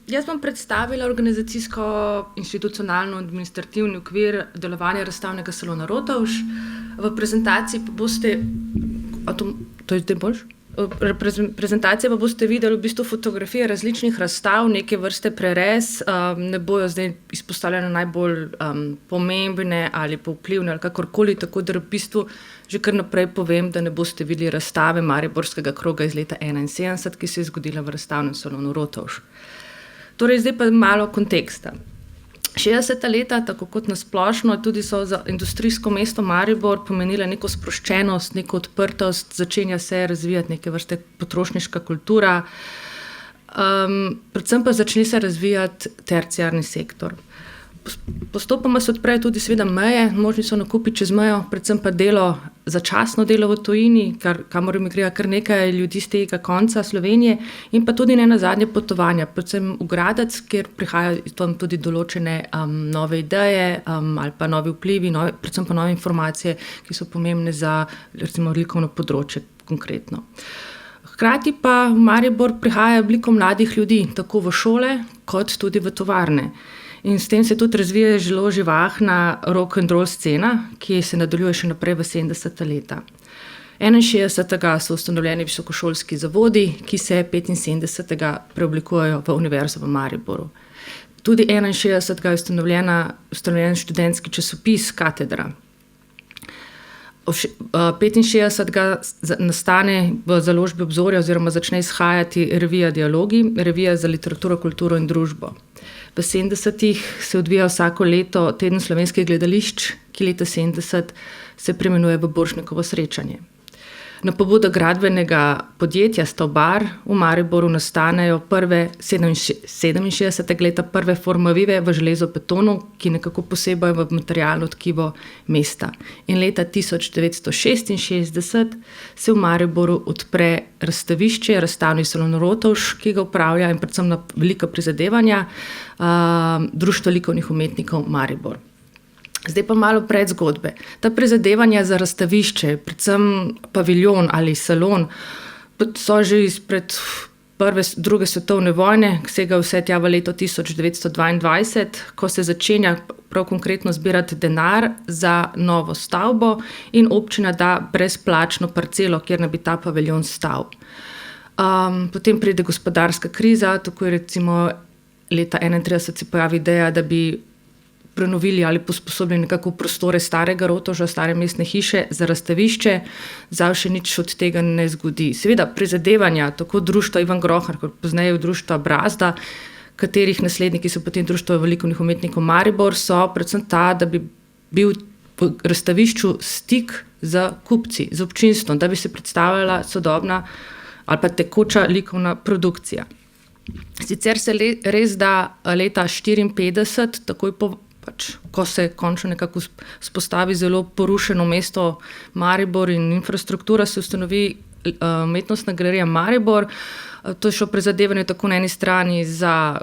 Jaz bom predstavila organizacijsko-institucionalno-administrativni okvir delovanja razstavnega salona Rotovž. V prezentaciji pa boste, to je zdaj boljše? Prezentacije pa boste videli v bistvu fotografije različnih razstav, neke vrste prerez, ne bojo zdaj izpostavljene najbolj pomembne ali pa vplivne ali kakorkoli, tako da v bistvu že kar naprej povem, da ne boste videli razstave Mariborskega kroga iz leta 1971, ki se je zgodila v razstavnem salonu Rotovž. Torej, zdaj pa malo konteksta. 60. leta, tako kot na splošno, tudi so za industrijsko mesto Maribor pomenile neko sproščenost, neko odprtost, začenja se razvijati neke vrste potrošniška kultura, predvsem pa začne se razvijati terciarni sektor. Postopoma se odprejo tudi seveda meje, možni so nakupi čez mejo, predvsem pa začasno delo v tujini, kamor emigrira kar nekaj ljudi z tega konca Slovenije, in pa tudi nenazadnje potovanja, predvsem v Gradec, kjer prihajajo tam tudi določene nove ideje ali pa novi vplivi, predvsem pa nove informacije, ki so pomembne za recimo likovno področje konkretno. Hkrati pa v Maribor prihaja veliko mladih ljudi, tako v šole kot tudi v tovarne. In s tem se tudi razvija zelo živahna rock and roll scena, ki se nadaljuje še naprej v 70. leta. 61. so ustanovljeni visokošolski zavodi, ki se 75. preoblikujejo v Univerzo v Mariboru. Tudi 61. je ustanovljen študentski časopis Katedra. 65. nastane v založbi Obzorja oziroma začne izhajati revija Dialogi, revija za literaturo, kulturo in družbo. V 70. se odvija vsako leto Teden slovenskih gledališč, ki leta 70 se preimenuje v Borštnikovo srečanje. Na pobudo gradbenega podjetja Stavbar v Mariboru nastanejo 67. leta prve formavive v železobetonu, ki nekako posebajo v materialno tkivo mesta. In leta 1966 se v Mariboru odpre razstavišče, razstavni salon Rotovž, ki ga upravlja in predvsem na velika prizadevanja Društvo likovnih umetnikov Maribor. Zdaj pa malo predzgodbe. Ta prizadevanja za razstavišče, predvsem paviljon ali salon, so že izpred druge svetovne vojne, segajo vse tja v leto 1922, ko se začenja prav konkretno zbirati denar za novo stavbo in občina da brezplačno parcelo, kjer naj bi ta paviljon stal. Potem pride gospodarska kriza, tako je recimo leta 1931 se pojavi ideja, da bi prenovili ali posposobili nekako prostore starega Rotovža, stare mestne hiše za razstavišče, žal še nič od tega ne zgodi. Seveda prizadevanja tako društva Ivan Grohar, kot pozneje društva Brazda, katerih nasledniki so potem Društvo likovnih umetnikov Maribor, so predvsem ta, da bi bil v razstavišču stik z kupci, z občinstvom, da bi se predstavljala sodobna ali pa tekoča likovna produkcija. Sicer se res da leta 1954, takoj ko se končno nekako vzpostavi zelo porušeno mesto Maribor in infrastruktura, se ustanovi umetnostna galerija Maribor. To je šlo prizadevanje tako na eni strani za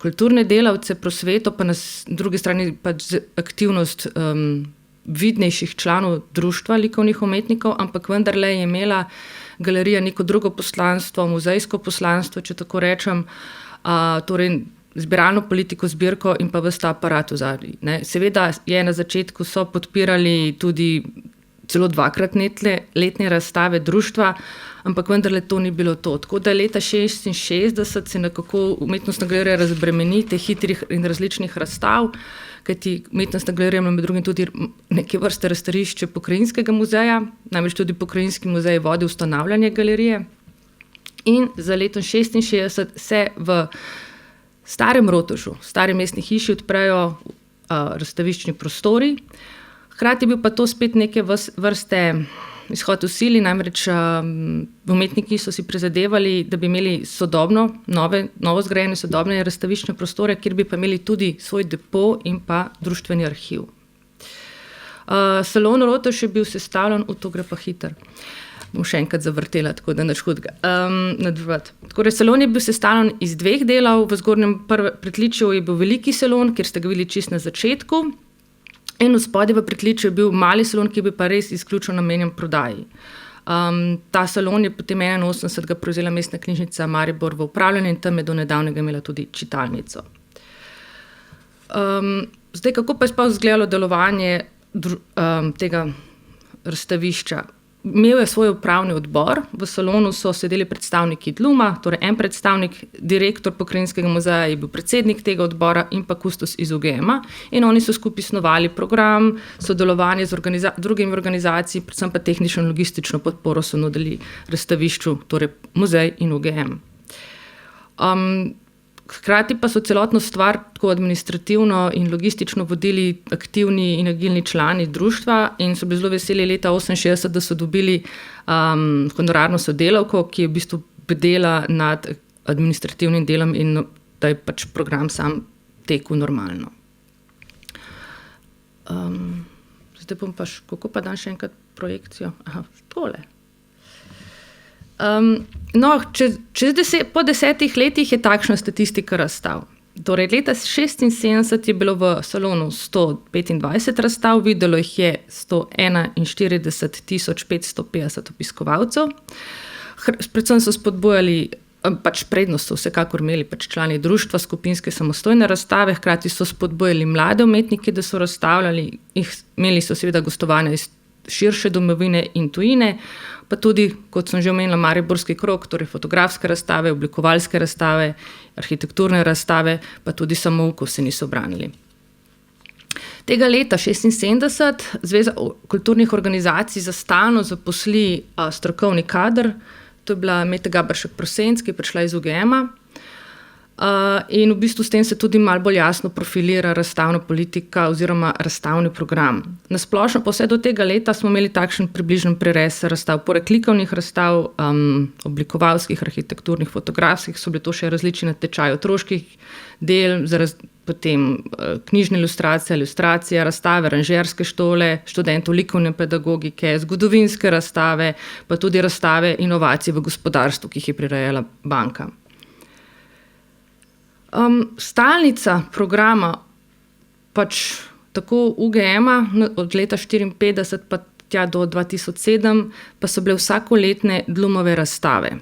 kulturne delavce, prosveto, pa na drugi strani pač aktivnost vidnejših članov Društva likovnih umetnikov, ampak vendarle je imela galerija neko drugo poslanstvo, muzejsko poslanstvo, če tako rečem, torej zbiralno politiko, zbirko in pa ves ta aparat v zadnji. Seveda je na začetku so podpirali tudi celo 2-krat letne razstave društva, ampak vendarle to ni bilo to. Tako da leta 1966 se nekako umetnostna galerija razbremeni teh hitrih in različnih razstav, kajti umetnostna galerija ima med drugim tudi neke vrste razstarišče Pokrajinskega muzeja, namreč tudi Pokrajinski muzej vodi ustanavljanje galerije. In za letom 1966 se v starem Rotovžu, stari mestni hiši odprejo razstaviščni prostori. Hkrati je bil pa to spet neke vrste izhod v sili, namreč umetniki so si prizadevali, da bi imeli novo zgrajene sodobne razstaviščne prostore, kjer bi pa imeli tudi svoj depo in pa društveni arhiv. Salon Rotovž je bil sestavljen, to gre pa hitro. Bom še enkrat zavrtela, tako da nič hudega. Torej, salon je bil sestavljen iz 2 delov. V zgornjem pritličju je bil veliki salon, kjer ste ga videli čisto na začetku, in spodaj v pritličju je bil mali salon, ki je bil pa res izključno namenjen prodaji. Ta salon je potem 1981 prevzela Mestna knjižnica Maribor v upravljanje in tam je do nedavnega imela tudi čitalnico. Zdaj, kako pa je sploh izgledalo delovanje tega razstavišča? Imel je svoj upravni odbor, v salonu so sedeli predstavniki DLUM-a, torej en predstavnik, direktor Pokrajinskega muzeja je bil predsednik tega odbora in pa kustos iz UGM-a in oni so skupaj snovali program, sodelovanje z drugimi organizacijami, predvsem pa tehnično in logistično podporo so nudili razstavišču, torej muzej in UGM. Hkrati pa so celotno stvar tako administrativno in logistično vodili aktivni in agilni člani društva in so bili zelo veseli leta 1968, da so dobili honorarno sodelavko, ki je v bistvu bdela nad administrativnim delom in da je pač program sam tekel normalno. Zdaj bom pa kako pa dam še enkrat projekcijo? Aha, tole. Po 10 letih je takšna statistika razstav. Torej, leta 1976 je bilo v salonu 125 razstav, videlo jih je 141 550 obiskovalcev. Predvsem so spodbujali, pač prednost so vsekakor imeli pač člani društva, skupinske samostojne razstave, hkrati so spodbujali mlade umetnike, da so razstavljali, imeli so seveda gostovanja iz širše domovine in tujine, pa tudi, kot sem že omenila, Mariborski krog, torej fotografske razstave, oblikovalske razstave, arhitekturne razstave, pa tudi samoukov se niso branili. Tega leta 1976 Zveza kulturnih organizacij za stalno zaposli strokovni kader, to je bila Meta Gaberšek Prosenc, ki je prišla iz UGM-a. In v bistvu s tem se tudi malo bolj jasno profilira razstavna politika oziroma razstavni program. Na splošno pa vse do tega leta smo imeli takšen približen prerez razstav, poleg likovnih razstav, oblikovalskih, arhitekturnih, fotografskih, so bili to še različni natečaji otroških del, potem knjižne ilustracije, razstave, aranžerske štole, študentov likovne pedagogike, zgodovinske razstave, pa tudi razstave inovacij v gospodarstvu, ki jih je prirejala banka. Stalnica programa pač tako UGM-a od leta 1954 pa tja do 2007 pa so bile vsakoletne DLUM-ove razstave.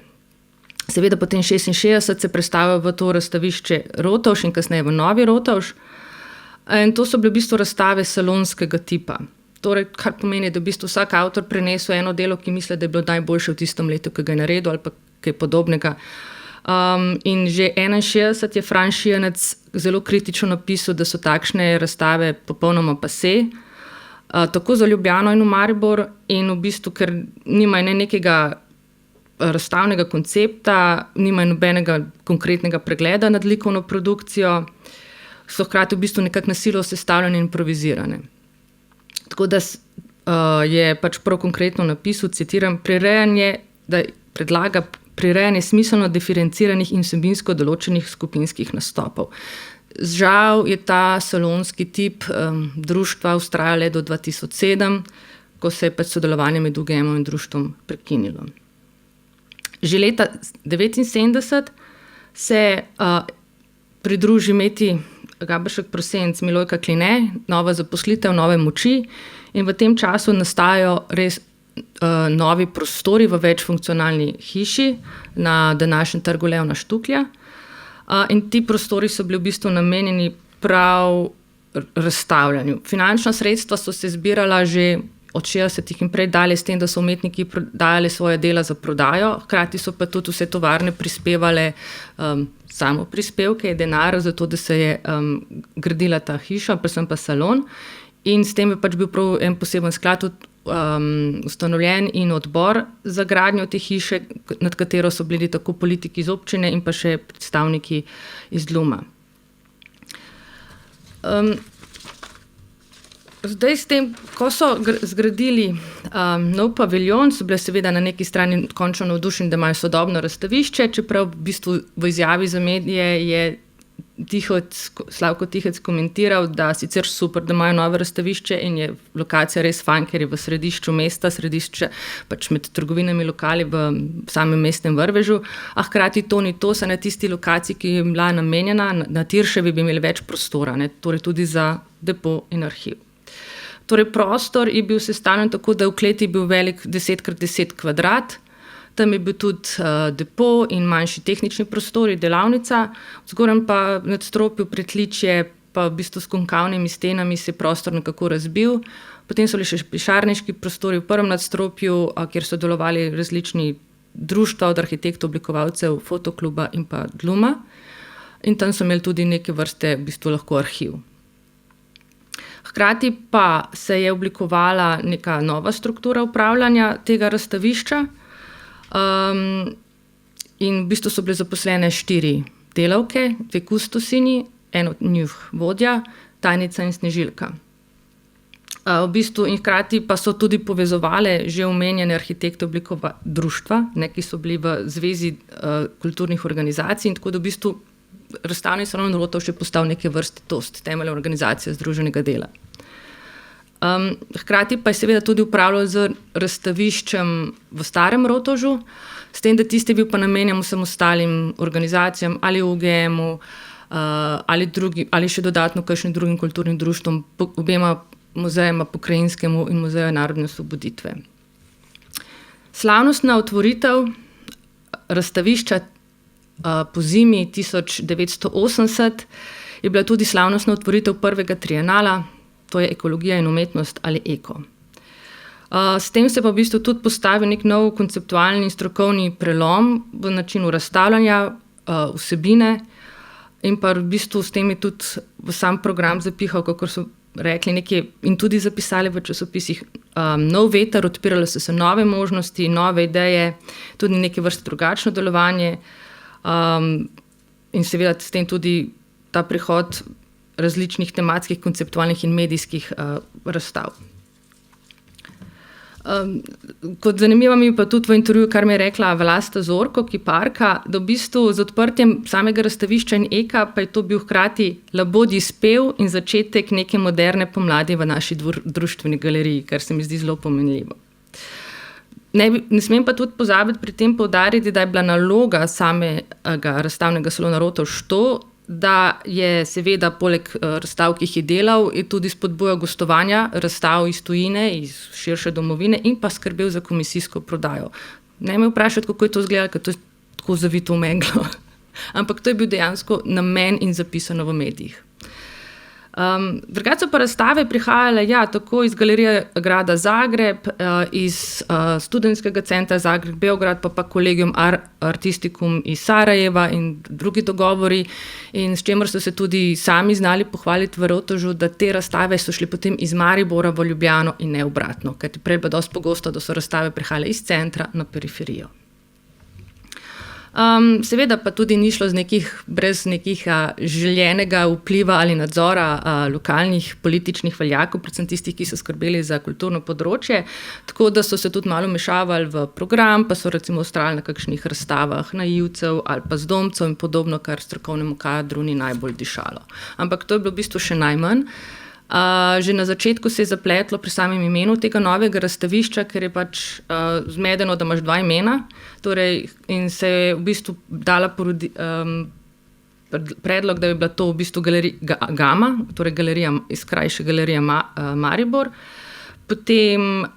Seveda potem 1966 se predstavil v to razstavišče Rotovž in kasneje v Novi Rotovž. In to so bile v bistvu razstave salonskega tipa. Torej, kar pomeni, da v bistvu vsak avtor prenesel eno delo, ki misli, da je bilo najboljše v tistem letu, ki ga je naredil ali pa kaj podobnega. In že 1961 je Fran Šijanec zelo kritično napisal, da so takšne razstave popolnoma pase, tako za Ljubljano in v Maribor in v bistvu, ker nimajo nekega razstavnega koncepta, nimajo nobenega konkretnega pregleda nad likovno produkcijo, so hkrati v bistvu nekako na silo sestavljene in improvizirane. Tako da je pač prav konkretno napisal, citiram, predlaga prirejanje smiselno diferenciranih in vsebinsko določenih skupinskih nastopov. Žal je ta salonski tip društva vztrajal le do 2007, ko se je pač sodelovanje med UGM-om in društvom prekinilo. Že leta 1979 se pridruži Meti Gaberšek Prosenc Milojka Kline, nova zaposlitev, nove moči in v tem času nastajajo res novi prostori v večfunkcionalni hiši na današnjem trgu Leona Štuklja. In ti prostori so bili v bistvu namenjeni prav razstavljanju. Finančna sredstva so se zbirala že od 60-ih in prej dalje s tem, da so umetniki dajali svoje dela za prodajo, hkrati so pa tudi vse tovarne prispevale samo prispevke, denar za to, da se je gradila ta hiša, predvsem pa salon. In s tem je pač bil prav en poseben sklad ustanovljen in odbor za gradnjo te hiše, nad katero so bili tako politiki iz občine in pa še predstavniki iz DLUM-a. Zdaj s tem, ko so zgradili nov paviljon, so bile seveda na neki strani končno navdušeni, da imajo sodobno razstavišče, čeprav v bistvu v izjavi za medije je Slavko Tihec komentiral, da sicer super, da imajo novo razstavišče in je lokacija res fajn, ker je v središču mesta, središče pač med trgovinami lokali v samem mestnem vrvežu, a hkrati to ni to, saj na tisti lokaciji, ki je bila namenjena, na Tirševi bi imeli več prostora, torej tudi za depo in arhiv. Torej, prostor je bil sestavljen tako, da v kleti je bil velik 10x10 kvadrat, tam je bil tudi depo in manjši tehnični prostori, delavnica, v zgornjem pa nadstropju pritličje, pa v bistvu s konkavnimi stenami se je prostor nekako razbil. Potem so bili še pisarniški prostori v prvem nadstropju, kjer so delovali različni društva od arhitektov, oblikovalcev, fotokluba in pa Dluma. In tam so imeli tudi neke vrste v bistvu lahko arhiv. Hkrati pa se je oblikovala neka nova struktura upravljanja tega razstavišča in v bistvu so bile zaposlene 4 delavke, 2 kustosinji, en od njih vodja, tajnica in snežilka. V bistvu in hkrati pa so tudi povezovale že omenjene arhitekte društva, ki so bili v zvezi kulturnih organizacij in tako da v bistvu razstavni salon Rotovž je postal neke vrste temelj organizacije združenega dela. Hkrati pa je seveda tudi upravljal z razstaviščem v starem Rotovžu, s tem, da tisti je bil pa namenjen vsem ostalim organizacijam ali UGM-u ali še dodatno kakšnim drugim kulturnim društvom, obema muzejema pokrajinskemu in muzeju narodne osvoboditve. Slavnostna otvoritev razstavišča po zimi 1980 je bila tudi slavnostna otvoritev prvega trienala, to je Ekologija in umetnost ali Eko. S tem se pa v bistvu tudi postavi nek nov konceptualni in strokovni prelom v načinu razstavljanja, vsebine in pa v bistvu s tem je tudi v sam program zapihal, kakor so rekli nekje in tudi zapisali v časopisih, nov veter, odpirale so se nove možnosti, nove ideje, tudi neke vrste drugačno delovanje in seveda s tem tudi ta prihod različnih tematskih, konceptualnih in medijskih razstav. Kot zanimivo mi je pa tudi v intervjuju, kar mi je rekla Vlasta Zorko, kiparka, da v bistvu z odprtjem samega razstavišča in Eka pa je to bil hkrati labodji spev in začetek neke moderne pomladi v naši društveni galeriji, kar se mi zdi zelo pomenljivo. Ne smem pa tudi pozabiti pri tem poudariti, da je bila naloga samega razstavnega salona Rotovž to, da je seveda poleg razstav, ki jih je delal, je tudi spodbujal gostovanja razstav iz tujine, iz širše domovine in pa skrbel za komisijsko prodajo. Ne me vprašati, kako je to izgledalo, ker to je tako zavito v meglo. Ampak to je bil dejansko namen in zapisano v medijih. Drugače pa razstave prihajale tako iz Galerije grada Zagreb, iz Študentskega centra Zagreb, Beograd, pa Collegium Artisticum iz Sarajeva in drugi dogovori, in s čemer so se tudi sami znali pohvaliti v Rotovžu, da te razstave so šli potem iz Maribora v Ljubljano in ne obratno, ker prej pa dosti pogosto, da so razstave prihajale iz centra na periferijo. Seveda pa tudi ni šlo brez nekih željenega vpliva ali nadzora lokalnih političnih veljakov, predvsem tistih, ki so skrbeli za kulturno področje, tako da so se tudi malo mešavali v program, pa so recimo vztrajali na kakšnih razstavah naivcev ali pa zdomcev in podobno, kar strokovnemu kadru ni najbolj dišalo. Ampak to je bilo v bistvu še najmanj. Že na začetku se je zapletlo pri samem imenu tega novega razstavišča, ker je pač zmedeno, da imaš 2 imena, torej, in se je v bistvu dala predlog, da bi bila to v bistvu galerija Gama, torej galerija iz krajše galerije Maribor. Potem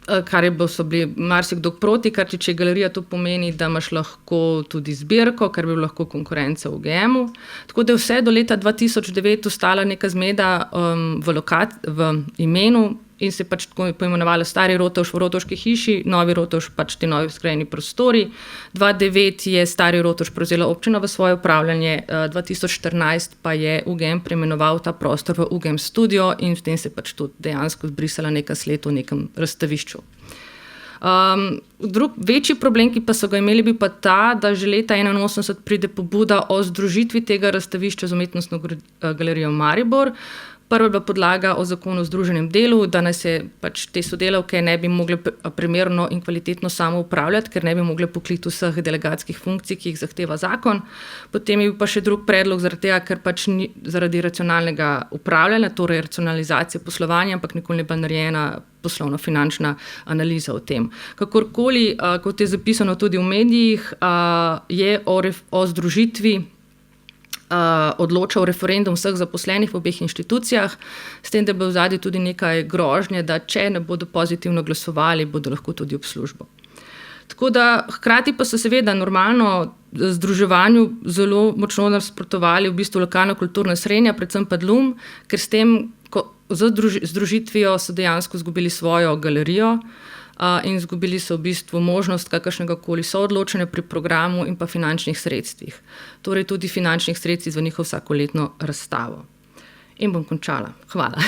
kar so bili marsikdo proti, ker če je galerija, to pomeni, da imaš lahko tudi zbirko, kar bi bilo lahko konkurenca v UGM-u. Tako da je vse do leta 2009 ostala neka zmeda v imenu in se pač tako poimenovala Stari Rotovž v Rotovški hiši, Novi Rotovž pač ti novi zgrajeni prostori. 2009 je Stari Rotovž prevzela občina v svoje upravljanje, 2014 pa je UGM preimenoval ta prostor v UGM Studio in v tem se pač tudi dejansko zbrisala neka sled v nekem razstavišču. Večji problem, ki pa so ga imeli, bi pa ta, da že leta 1981 pride pobuda o združitvi tega razstavišča z umetnostno galerijo Maribor. Prva je bila podlaga o zakonu o združenem delu, da naj se pač te sodelavke ne bi mogle primerno in kvalitetno samo upravljati, ker ne bi mogle pokriti vseh delegatskih funkcij, ki jih zahteva zakon. Potem je bil pa še drug predlog zaradi tega, ker pač ni zaradi racionalnega upravljanja, torej racionalizacije poslovanja, ampak nikoli ne bila narejena poslovno-finančna analiza o tem. Kakorkoli, kot je zapisano tudi v medijih, je o združitvi odločal referendum vseh zaposlenih v obeh inštitucijah, s tem, da bo v zadnji tudi nekaj grožnje, da če ne bodo pozitivno glasovali, bodo lahko tudi ob službo. Tako da hkrati pa so seveda normalno združevanju zelo močno nasprotovali v bistvu lokalna kulturna srenja, predvsem pa Dlum, ker s tem, z združitvijo so dejansko izgubili svojo galerijo in izgubili so v bistvu možnost kakršnega koli soodločanja pri programu in pa finančnih sredstvih. Torej tudi finančnih sredstv za njihovo vsakoletno razstavo. In bom končala. Hvala.